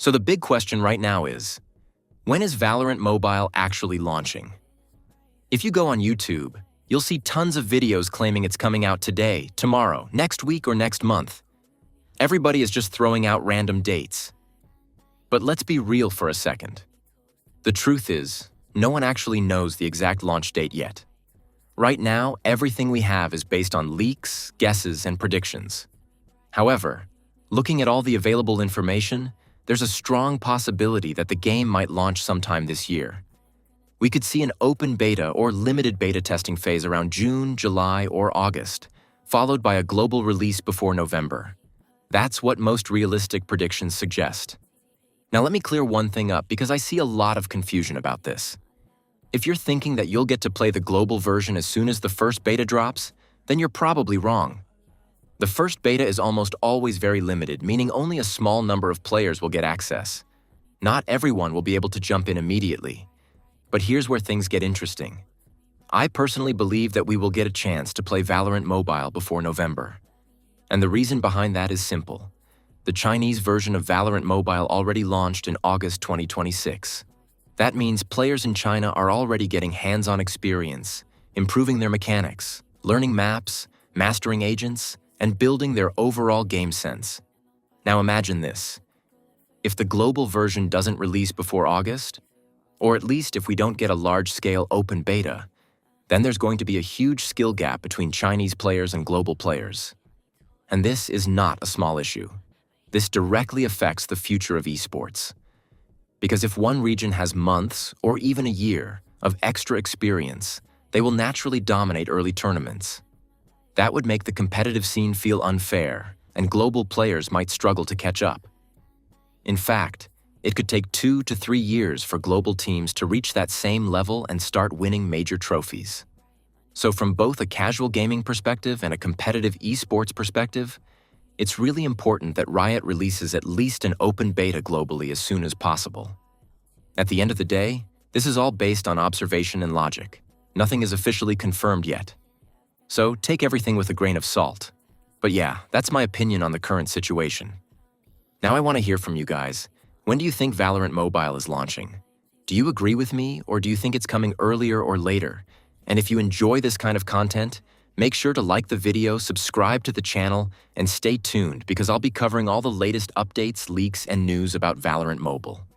So the big question right now is, when is Valorant Mobile actually launching? If you go on YouTube, you'll see tons of videos claiming it's coming out today, tomorrow, next week, or next month. Everybody is just throwing out random dates. But let's be real for a second. The truth is, no one actually knows the exact launch date yet. Right now, everything we have is based on leaks, guesses, and predictions. However, looking at all the available information, there's a strong possibility that the game might launch sometime this year. We could see an open beta or limited beta testing phase around June, July, or August, followed by a global release before November. That's what most realistic predictions suggest. Now let me clear one thing up because I see a lot of confusion about this. If you're thinking that you'll get to play the global version as soon as the first beta drops, then you're probably wrong. The first beta is almost always very limited, meaning only a small number of players will get access. Not everyone will be able to jump in immediately. But here's where things get interesting. I personally believe that we will get a chance to play Valorant Mobile before November. And the reason behind that is simple. The Chinese version of Valorant Mobile already launched in August 2026. That means players in China are already getting hands-on experience, improving their mechanics, learning maps, mastering agents, and building their overall game sense. Now imagine this. If the global version doesn't release before August, or at least if we don't get a large-scale open beta, then there's going to be a huge skill gap between Chinese players and global players. And this is not a small issue. This directly affects the future of esports. Because if one region has months, or even a year, of extra experience, they will naturally dominate early tournaments. That would make the competitive scene feel unfair, and global players might struggle to catch up. In fact, it could take 2 to 3 years for global teams to reach that same level and start winning major trophies. So from both a casual gaming perspective and a competitive esports perspective, it's really important that Riot releases at least an open beta globally as soon as possible. At the end of the day, this is all based on observation and logic. Nothing is officially confirmed yet. So take everything with a grain of salt. But yeah, that's my opinion on the current situation. Now I want to hear from you guys. When do you think Valorant Mobile is launching? Do you agree with me, or do you think it's coming earlier or later? And if you enjoy this kind of content, make sure to like the video, subscribe to the channel, and stay tuned because I'll be covering all the latest updates, leaks, and news about Valorant Mobile.